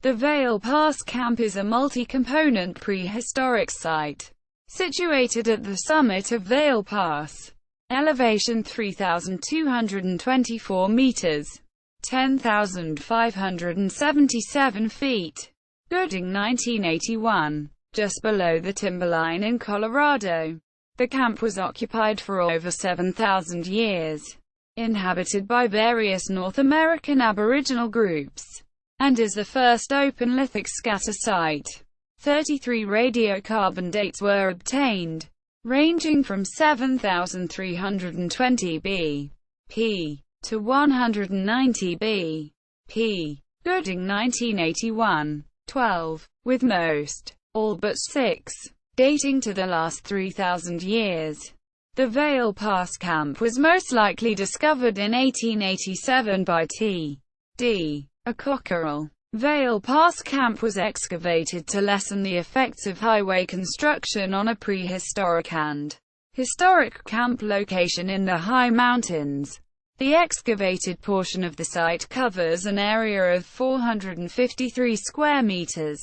The Vail Pass Camp is a multi-component prehistoric site, situated at the summit of Vail Pass. Elevation 3,224 meters, 10,577 feet. Building 1981, just below the timberline in Colorado. The camp was occupied for over 7,000 years, inhabited by various North American aboriginal groups, and is the first open lithic-scatter site. 33 radiocarbon dates were obtained, ranging from 7,320 B.P. to 190 B.P. Building 1981. 12, with most, all but 6, dating to the last 3,000 years. The Vail Pass Camp was most likely discovered in 1887 by T.D.A Cockerell. Vail Pass Camp was excavated to lessen the effects of highway construction on a prehistoric and historic camp location in the high mountains. The excavated portion of the site covers an area of 453 square meters,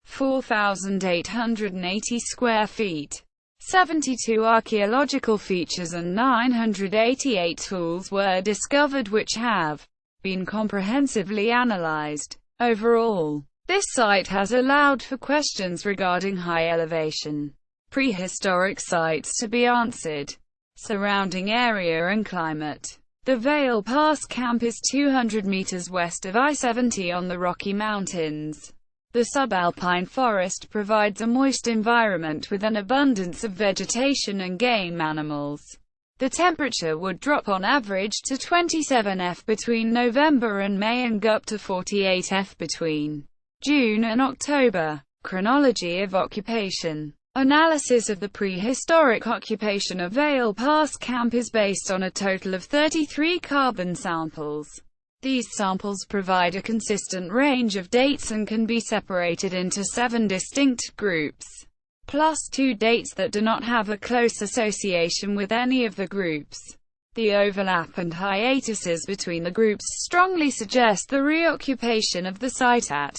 4,880 square feet. 72 archaeological features and 988 tools were discovered which have been comprehensively analyzed. Overall, this site has allowed for questions regarding high elevation prehistoric sites to be answered, surrounding area and climate. The Vail Pass Camp is 200 meters west of I-70 on the Rocky Mountains. The subalpine forest provides a moist environment with an abundance of vegetation and game animals. The temperature would drop on average to 27 F between November and May and up to 48 F between June and October. Chronology of occupation. Analysis of the prehistoric occupation of Vail Pass Camp is based on a total of 33 carbon samples. These samples provide a consistent range of dates and can be separated into 7 distinct groups, plus 2 dates that do not have a close association with any of the groups. The overlap and hiatuses between the groups strongly suggest the reoccupation of the site at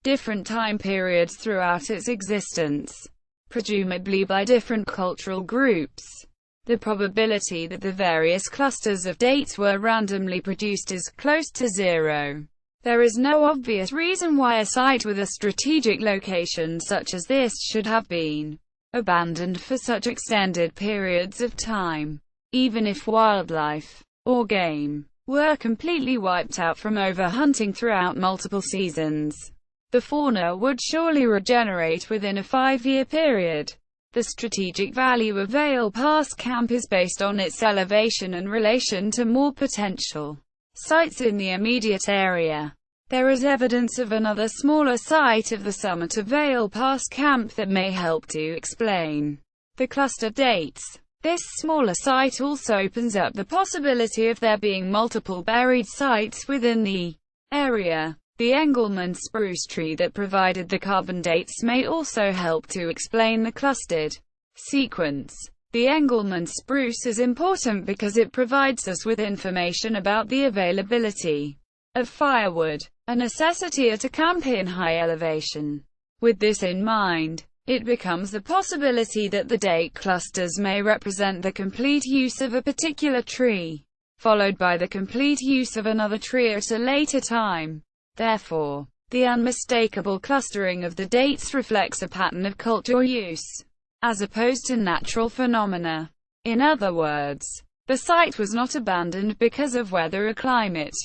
different time periods throughout its existence, presumably by different cultural groups. The probability that the various clusters of dates were randomly produced is close to 0. There is no obvious reason why a site with a strategic location such as this should have been abandoned for such extended periods of time. Even if wildlife, or game, were completely wiped out from overhunting throughout multiple seasons, the fauna would surely regenerate within a 5-year period. The strategic value of Vail Pass Camp is based on its elevation and relation to more potential sites in the immediate area. There is evidence of another smaller site of the summit of Vail Pass Camp that may help to explain the cluster dates. This smaller site also opens up the possibility of there being multiple buried sites within the area. The Engelmann spruce tree that provided the carbon dates may also help to explain the clustered sequence. The Engelmann spruce is important because it provides us with information about the availability of firewood, a necessity at a camp in high elevation. With this in mind, it becomes a possibility that the date clusters may represent the complete use of a particular tree, followed by the complete use of another tree at a later time. Therefore, the unmistakable clustering of the dates reflects a pattern of cultural use, as opposed to natural phenomena. In other words, the site was not abandoned because of weather or climate,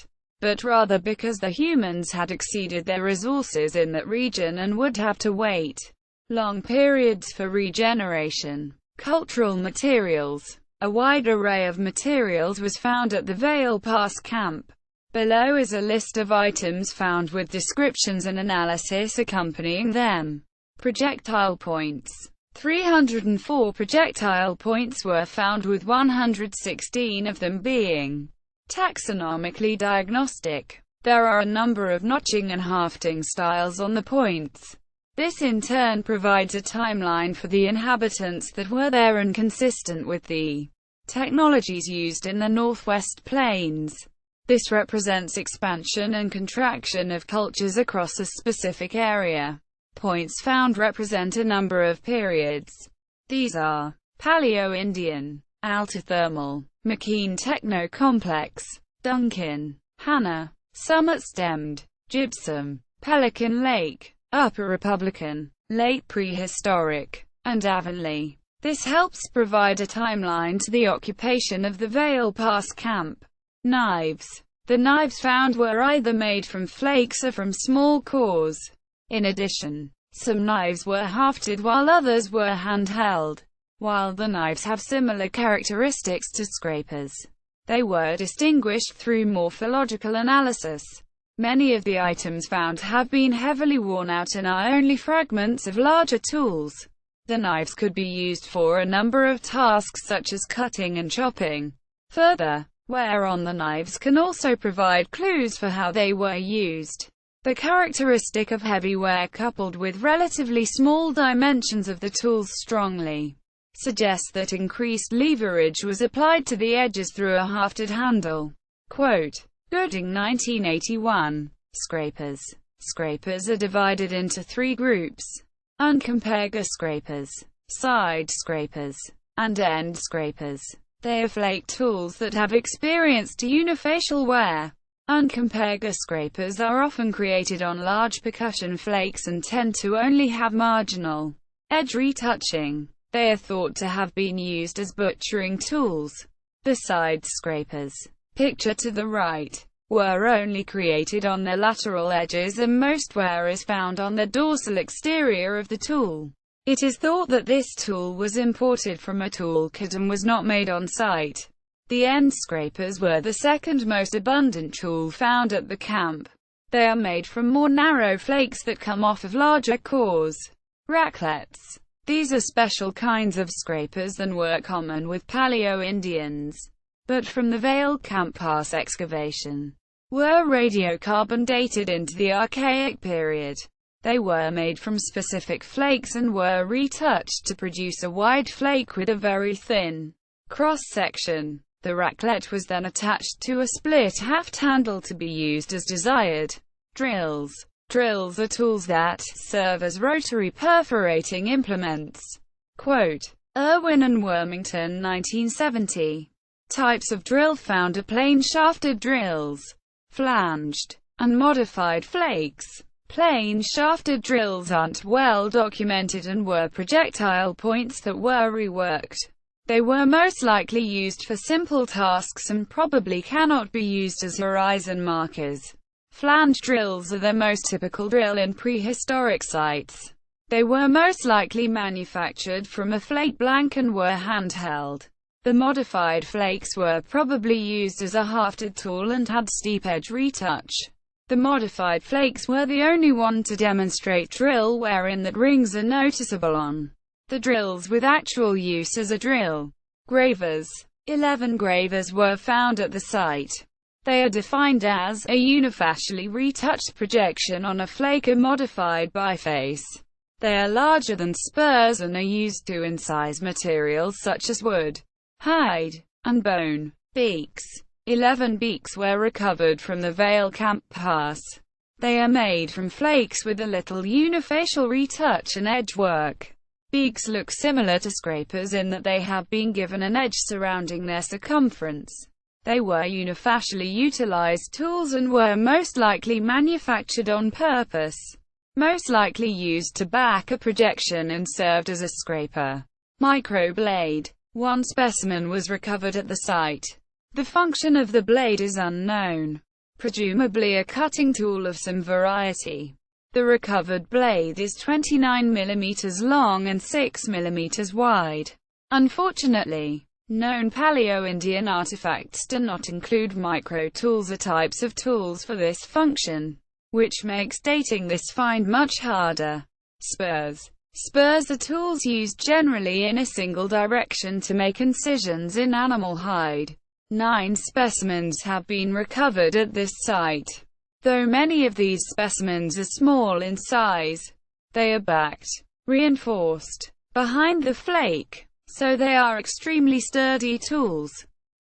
but rather because the humans had exceeded their resources in that region and would have to wait long periods for regeneration. Cultural materials. A wide array of materials was found at the Vail Pass Camp. Below is a list of items found with descriptions and analysis accompanying them. Projectile points. 304 projectile points were found, with 116 of them being taxonomically diagnostic. There are a number of notching and hafting styles on the points. This in turn provides a timeline for the inhabitants that were there and consistent with the technologies used in the Northwest Plains. This represents expansion and contraction of cultures across a specific area. Points found represent a number of periods. These are Paleo-Indian, Altithermal, McKean Techno-Complex, Duncan, Hanna, Summit-Stemmed, Gypsum, Pelican Lake, Upper Republican, Late Prehistoric, and Avonlea. This helps provide a timeline to the occupation of the Vail Pass Camp. Knives. The knives found were either made from flakes or from small cores. In addition, some knives were hafted while others were handheld. While the knives have similar characteristics to scrapers, they were distinguished through morphological analysis. Many of the items found have been heavily worn out and are only fragments of larger tools. The knives could be used for a number of tasks such as cutting and chopping. Further, wear on the knives can also provide clues for how they were used. The characteristic of heavy wear coupled with relatively small dimensions of the tools strongly suggests that increased leverage was applied to the edges through a hafted handle. Quote, Gooding 1981. Scrapers. Scrapers are divided into three groups: uncompega scrapers, side scrapers, and end scrapers. They are flake tools that have experienced unifacial wear. Uncompega scrapers are often created on large percussion flakes and tend to only have marginal edge retouching. They are thought to have been used as butchering tools. The side scrapers, picture to the right, were only created on their lateral edges, and most wear is found on the dorsal exterior of the tool. It is thought that this tool was imported from a tool kit and was not made on site. The end scrapers were the second most abundant tool found at the camp. They are made from more narrow flakes that come off of larger cores. Raclettes. These are special kinds of scrapers than were common with Paleo-Indians, but from the Vail Camp Pass excavation, were radiocarbon dated into the Archaic period. They were made from specific flakes and were retouched to produce a wide flake with a very thin cross-section. The raclette was then attached to a split haft handle to be used as desired. Drills. Drills are tools that serve as rotary perforating implements. Quote, Irwin and Wormington 1970. Types of drill found are plain shafted drills, flanged, and modified flakes. Plain shafted drills aren't well documented and were projectile points that were reworked. They were most likely used for simple tasks and probably cannot be used as horizon markers. Flanged drills are the most typical drill in prehistoric sites. They were most likely manufactured from a flake blank and were handheld. The modified flakes were probably used as a hafted tool and had steep edge retouch. The modified flakes were the only one to demonstrate drill wear in that rings are noticeable on the drills with actual use as a drill. Gravers. 11 gravers were found at the site. They are defined as a unifacially retouched projection on a flake or modified biface. They are larger than spurs and are used to incise materials such as wood, hide, and bone. Beaks. 11 beaks were recovered from the Vail Camp Pass. They are made from flakes with a little unifacial retouch and edge work. Beaks look similar to scrapers in that they have been given an edge surrounding their circumference. They were unifacially utilized tools and were most likely manufactured on purpose, most likely used to back a projection and served as a scraper. Microblade. One specimen was recovered at the site. The function of the blade is unknown. Presumably a cutting tool of some variety. The recovered blade is 29 mm long and 6 mm wide. Unfortunately, known Paleo-Indian artifacts do not include micro-tools or types of tools for this function, which makes dating this find much harder. Spurs. Spurs are tools used generally in a single direction to make incisions in animal hide. 9 specimens have been recovered at this site. Though many of these specimens are small in size, they are backed, reinforced, behind the flake, so they are extremely sturdy tools.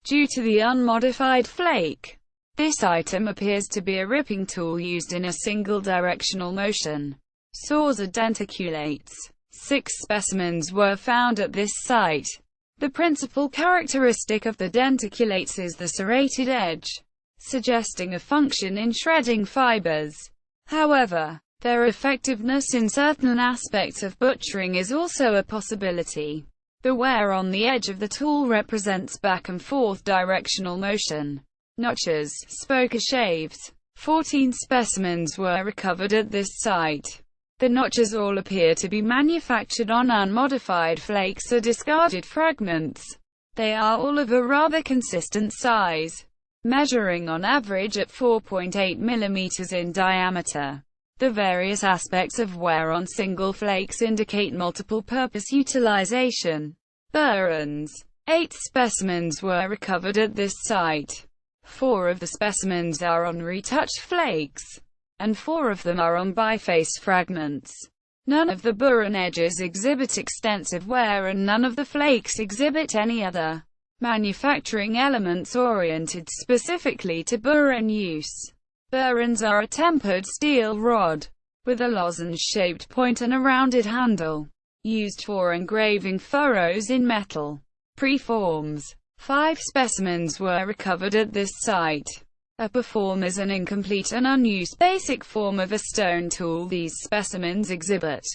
Due to the unmodified flake, This item appears to be a ripping tool used in a single directional motion. Saws or denticulates. 6 specimens were found at this site. The principal characteristic of the denticulates is the serrated edge, suggesting a function in shredding fibers. However, their effectiveness in certain aspects of butchering is also a possibility. The wear on the edge of the tool represents back and forth directional motion. Notches, spoke or shaves. 14 specimens were recovered at this site. The notches all appear to be manufactured on unmodified flakes or discarded fragments. They are all of a rather consistent size, measuring on average at 4.8 mm in diameter. The various aspects of wear on single flakes indicate multiple-purpose utilization. Burins. 8 specimens were recovered at this site. 4 of the specimens are on retouched flakes, and 4 of them are on biface fragments. None of the burin edges exhibit extensive wear and none of the flakes exhibit any other manufacturing elements oriented specifically to burin use. Burins are a tempered steel rod, with a lozenge-shaped point and a rounded handle, used for engraving furrows in metal. Preforms. 5 specimens were recovered at this site. A preform is an incomplete and unused basic form of a stone tool. These specimens exhibit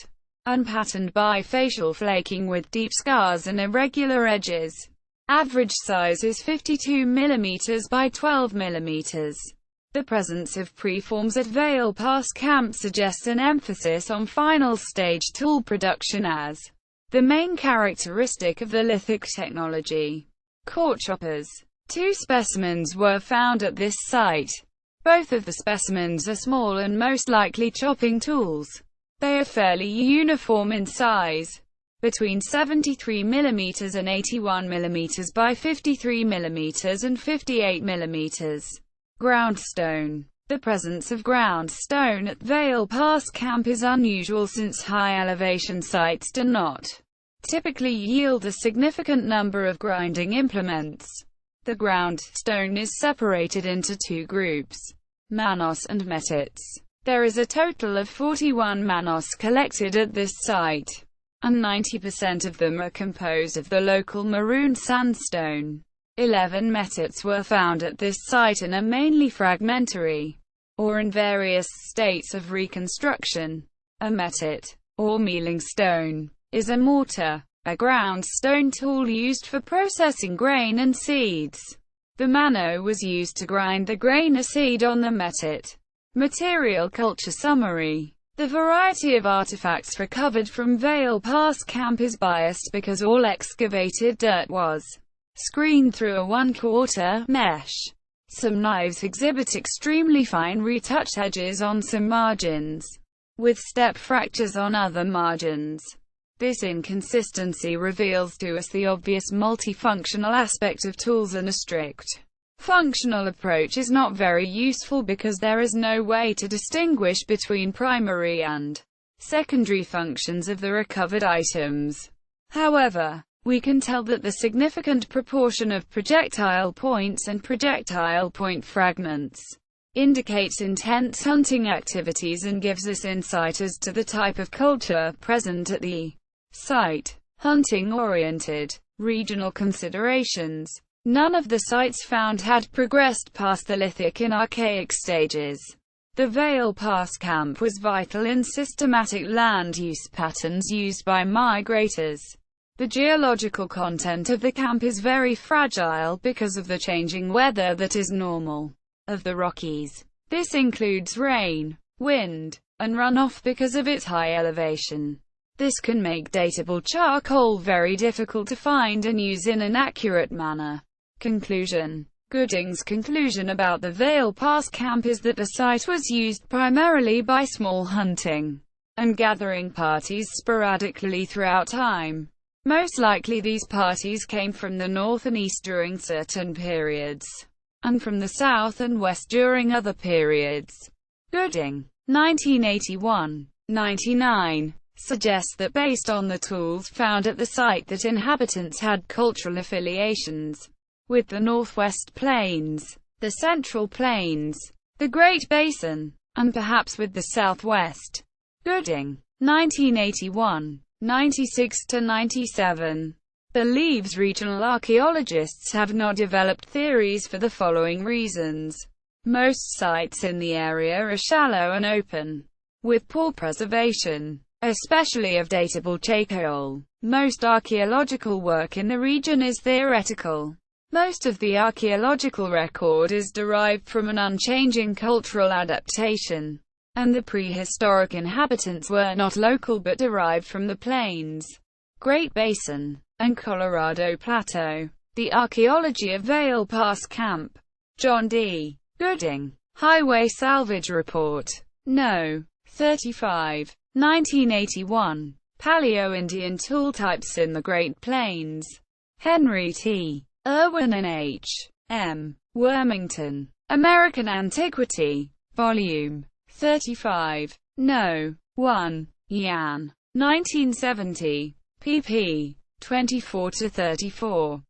unpatterned bifacial flaking with deep scars and irregular edges. Average size is 52 mm by 12 mm. The presence of preforms at Vail Pass Camp suggests an emphasis on final stage tool production as the main characteristic of the lithic technology. Court choppers. 2 specimens were found at this site. Both of the specimens are small and most likely chopping tools. They are fairly uniform in size, between 73 mm and 81 mm by 53 mm and 58 mm. Groundstone. The presence of groundstone at Vail Pass Camp is unusual since high-elevation sites do not typically yield a significant number of grinding implements. The groundstone is separated into 2 groups, manos and metits. There is a total of 41 manos collected at this site, and 90% of them are composed of the local maroon sandstone. 11 metits were found at this site and are mainly fragmentary, or in various states of reconstruction. A metit, or mealing stone, is a mortar, a ground stone tool used for processing grain and seeds. The mano was used to grind the grain or seed on the metit. Material culture summary. The variety of artifacts recovered from Vail Pass Camp is biased because all excavated dirt was screened through a 1/4 mesh. Some knives exhibit extremely fine retouched edges on some margins, with step fractures on other margins. This inconsistency reveals to us the obvious multifunctional aspect of tools, and a strict functional approach is not very useful because there is no way to distinguish between primary and secondary functions of the recovered items. However, we can tell that the significant proportion of projectile points and projectile point fragments indicates intense hunting activities and gives us insight as to the type of culture present at the site. Hunting-oriented. Regional considerations. None of the sites found had progressed past the lithic in archaic stages. The Vail Pass Camp was vital in systematic land use patterns used by migrators. The geological content of the camp is very fragile because of the changing weather that is normal of the Rockies. This includes rain, wind, and runoff because of its high elevation. This can make datable charcoal very difficult to find and use in an accurate manner. Conclusion. Gooding's conclusion about the Vail Pass Camp is that the site was used primarily by small hunting and gathering parties sporadically throughout time. Most likely these parties came from the north and east during certain periods, and from the south and west during other periods. Gooding, 1981-99, suggests that based on the tools found at the site that inhabitants had cultural affiliations with the Northwest Plains. the Central Plains, the Great Basin, and perhaps with the Southwest. Gooding, 1981, 96–97. Believes regional archaeologists have not developed theories for the following reasons. Most sites in the area are shallow and open, with poor preservation, especially of datable charcoal. Most archaeological work in the region is theoretical. Most of the archaeological record is derived from an unchanging cultural adaptation, and the prehistoric inhabitants were not local but derived from the plains, Great Basin, and Colorado Plateau. The Archaeology of Vail Pass Camp. John D. Gooding. Highway Salvage Report. No. 35. 1981. Paleo-Indian tool types in the Great Plains. Henry T. Irwin and H. M. Wormington. American Antiquity. Volume 35. No. 1. Yan. 1970. pp. 24–34.